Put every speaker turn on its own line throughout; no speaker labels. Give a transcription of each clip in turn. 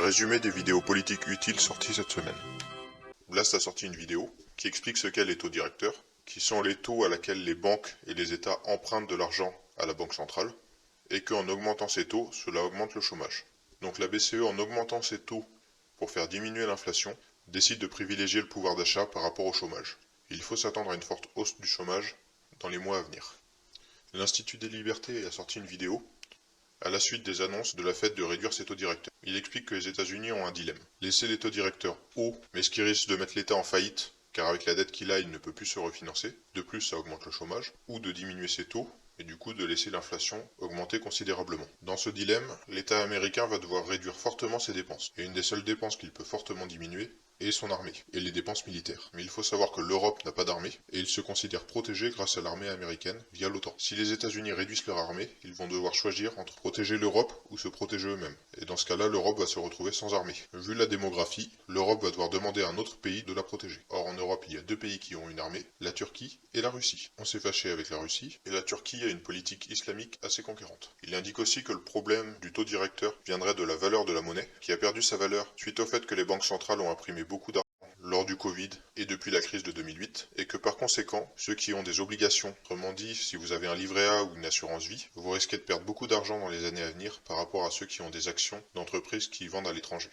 Résumé des vidéos politiques utiles sorties cette semaine. Blast a sorti une vidéo qui explique ce qu'est les taux directeurs, qui sont les taux à laquelle les banques et les États empruntent de l'argent à la Banque centrale, et qu'en augmentant ces taux, cela augmente le chômage. Donc la BCE, en augmentant ces taux pour faire diminuer l'inflation, décide de privilégier le pouvoir d'achat par rapport au chômage. Il faut s'attendre à une forte hausse du chômage dans les mois à venir. L'Institut des libertés a sorti une vidéo à la suite des annonces de la Fed de réduire ses taux directeurs. Il explique que les États-Unis ont un dilemme. Laisser les taux directeurs hauts, mais ce qui risque de mettre l'État en faillite, car avec la dette qu'il a, il ne peut plus se refinancer. De plus, ça augmente le chômage. Ou de diminuer ses taux, et du coup de laisser l'inflation augmenter considérablement. Dans ce dilemme, l'État américain va devoir réduire fortement ses dépenses. Et une des seules dépenses qu'il peut fortement diminuer est son armée, et les dépenses militaires. Mais il faut savoir que l'Europe n'a pas d'armée, et il se considère protégé grâce à l'armée américaine via l'OTAN. Si les États-Unis réduisent leur armée, ils vont devoir choisir entre protéger l'Europe ou se protéger eux-mêmes. Et dans ce cas-là, l'Europe va se retrouver sans armée. Vu la démographie, l'Europe va devoir demander à un autre pays de la protéger. Or en Europe, il y a deux pays qui ont une armée, la Turquie et la Russie. On s'est fâché avec la Russie, et la Turquie a une politique islamique assez conquérante. Il indique aussi que le problème du taux directeur viendrait de la valeur de la monnaie, qui a perdu sa valeur suite au fait que les banques centrales ont imprimé beaucoup d'argent lors du Covid et depuis la crise de 2008, et que par conséquent, ceux qui ont des obligations, autrement dit, si vous avez un livret A ou une assurance vie, vous risquez de perdre beaucoup d'argent dans les années à venir par rapport à ceux qui ont des actions d'entreprises qui vendent à l'étranger.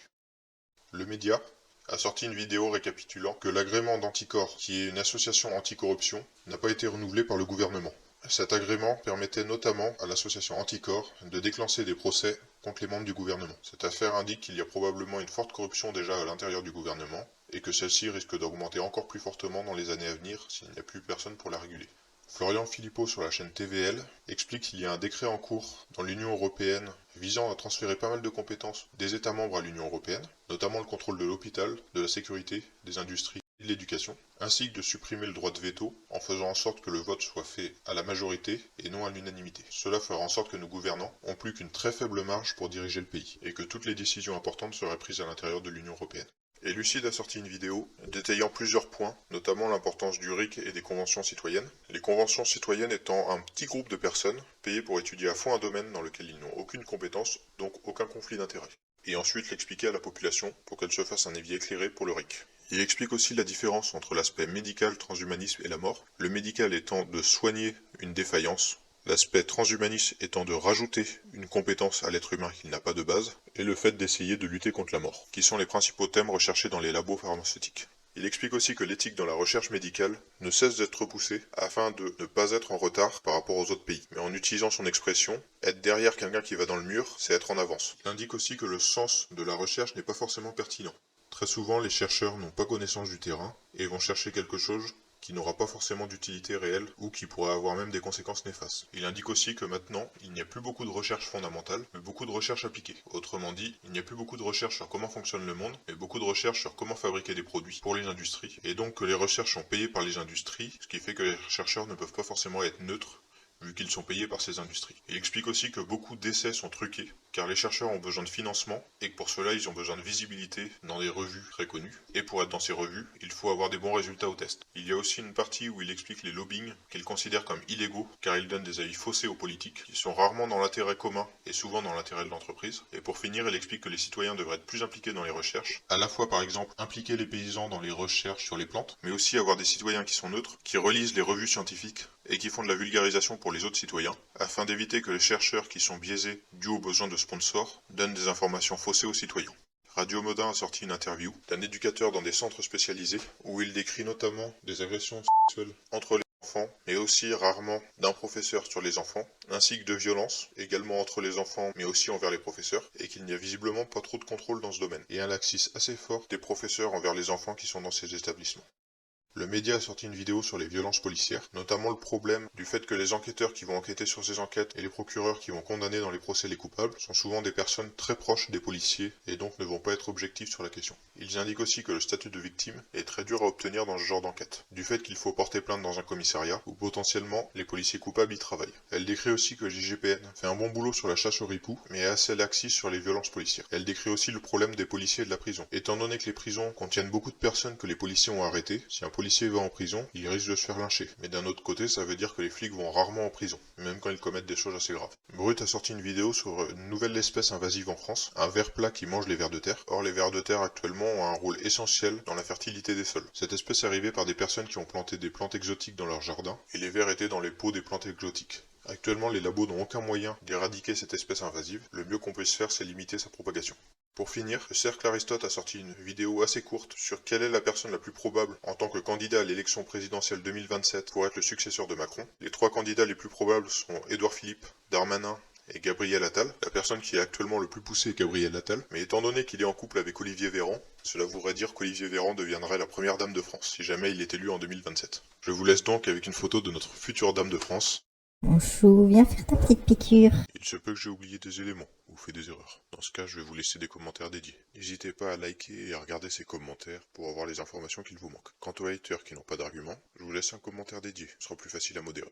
Le média a sorti une vidéo récapitulant que l'agrément d'Anticor, qui est une association anticorruption, n'a pas été renouvelé par le gouvernement. Cet agrément permettait notamment à l'association Anticor de déclencher des procès contre les membres du gouvernement. Cette affaire indique qu'il y a probablement une forte corruption déjà à l'intérieur du gouvernement, et que celle-ci risque d'augmenter encore plus fortement dans les années à venir s'il n'y a plus personne pour la réguler. Florian Philippot sur la chaîne TVL explique qu'il y a un décret en cours dans l'Union européenne visant à transférer pas mal de compétences des États membres à l'Union européenne, notamment le contrôle de l'hôpital, de la sécurité, des industries et de l'éducation, ainsi que de supprimer le droit de veto en faisant en sorte que le vote soit fait à la majorité et non à l'unanimité. Cela fera en sorte que nos gouvernants ont plus qu'une très faible marge pour diriger le pays, et que toutes les décisions importantes seraient prises à l'intérieur de l'Union européenne. Et Lucide a sorti une vidéo détaillant plusieurs points, notamment l'importance du RIC et des conventions citoyennes. Les conventions citoyennes étant un petit groupe de personnes payées pour étudier à fond un domaine dans lequel ils n'ont aucune compétence, donc aucun conflit d'intérêts. Et ensuite l'expliquer à la population pour qu'elle se fasse un avis éclairé pour le RIC. Il explique aussi la différence entre l'aspect médical, transhumanisme et la mort. Le médical étant de soigner une défaillance, l'aspect transhumaniste étant de rajouter une compétence à l'être humain qu'il n'a pas de base, et le fait d'essayer de lutter contre la mort, qui sont les principaux thèmes recherchés dans les labos pharmaceutiques. Il explique aussi que l'éthique dans la recherche médicale ne cesse d'être repoussée afin de ne pas être en retard par rapport aux autres pays. Mais en utilisant son expression, être derrière quelqu'un qui va dans le mur, c'est être en avance. Il indique aussi que le sens de la recherche n'est pas forcément pertinent. Très souvent, les chercheurs n'ont pas connaissance du terrain et vont chercher quelque chose qui n'aura pas forcément d'utilité réelle ou qui pourrait avoir même des conséquences néfastes. Il indique aussi que maintenant, il n'y a plus beaucoup de recherche fondamentale, mais beaucoup de recherche appliquée. Autrement dit, il n'y a plus beaucoup de recherche sur comment fonctionne le monde, mais beaucoup de recherche sur comment fabriquer des produits pour les industries. Et donc que les recherches sont payées par les industries, ce qui fait que les chercheurs ne peuvent pas forcément être neutres, vu qu'ils sont payés par ces industries. Il explique aussi que beaucoup d'essais sont truqués, car les chercheurs ont besoin de financement, et que pour cela ils ont besoin de visibilité dans des revues très connues, et pour être dans ces revues, il faut avoir des bons résultats au test. Il y a aussi une partie où il explique les lobbying, qu'il considère comme illégaux, car ils donnent des avis faussés aux politiques, qui sont rarement dans l'intérêt commun, et souvent dans l'intérêt de l'entreprise. Et pour finir, il explique que les citoyens devraient être plus impliqués dans les recherches, à la fois par exemple impliquer les paysans dans les recherches sur les plantes, mais aussi avoir des citoyens qui sont neutres, qui relisent les revues scientifiques, et qui font de la vulgarisation pour les autres citoyens, afin d'éviter que les chercheurs qui sont biaisés dus aux besoins de sponsors donnent des informations faussées aux citoyens. Radio Modin a sorti une interview d'un éducateur dans des centres spécialisés, où il décrit notamment des agressions sexuelles entre les enfants, mais aussi rarement d'un professeur sur les enfants, ainsi que de violences, également entre les enfants, mais aussi envers les professeurs, et qu'il n'y a visiblement pas trop de contrôle dans ce domaine, et un laxisme assez fort des professeurs envers les enfants qui sont dans ces établissements. Le média a sorti une vidéo sur les violences policières, notamment le problème du fait que les enquêteurs qui vont enquêter sur ces enquêtes et les procureurs qui vont condamner dans les procès les coupables sont souvent des personnes très proches des policiers et donc ne vont pas être objectifs sur la question. Ils indiquent aussi que le statut de victime est très dur à obtenir dans ce genre d'enquête, du fait qu'il faut porter plainte dans un commissariat où potentiellement les policiers coupables y travaillent. Elle décrit aussi que l'IGPN fait un bon boulot sur la chasse aux ripoux, mais est assez laxiste sur les violences policières. Elle décrit aussi le problème des policiers et de la prison. Étant donné que les prisons contiennent beaucoup de personnes que les policiers ont arrêtées, si un policier policier va en prison, il risque de se faire lyncher. Mais d'un autre côté, ça veut dire que les flics vont rarement en prison, même quand ils commettent des choses assez graves. Brut a sorti une vidéo sur une nouvelle espèce invasive en France, un ver plat qui mange les vers de terre. Or, les vers de terre actuellement ont un rôle essentiel dans la fertilité des sols. Cette espèce est arrivée par des personnes qui ont planté des plantes exotiques dans leur jardin, et les vers étaient dans les pots des plantes exotiques. Actuellement, les labos n'ont aucun moyen d'éradiquer cette espèce invasive. Le mieux qu'on puisse faire, c'est limiter sa propagation. Pour finir, le Cercle Aristote a sorti une vidéo assez courte sur quelle est la personne la plus probable en tant que candidat à l'élection présidentielle 2027 pour être le successeur de Macron. Les 3 candidats les plus probables sont Édouard Philippe, Darmanin et Gabriel Attal. La personne qui est actuellement le plus poussée est Gabriel Attal, mais étant donné qu'il est en couple avec Olivier Véran, cela voudrait dire qu'Olivier Véran deviendrait la première dame de France si jamais il est élu en 2027. Je vous laisse donc avec une photo de notre future dame de France.
Mon chou, viens faire ta petite piqûre.
Il se peut que j'ai oublié des éléments, ou fait des erreurs. Dans ce cas, je vais vous laisser des commentaires dédiés. N'hésitez pas à liker et à regarder ces commentaires pour avoir les informations qu'il vous manque. Quant aux haters qui n'ont pas d'arguments, je vous laisse un commentaire dédié, ce sera plus facile à modérer.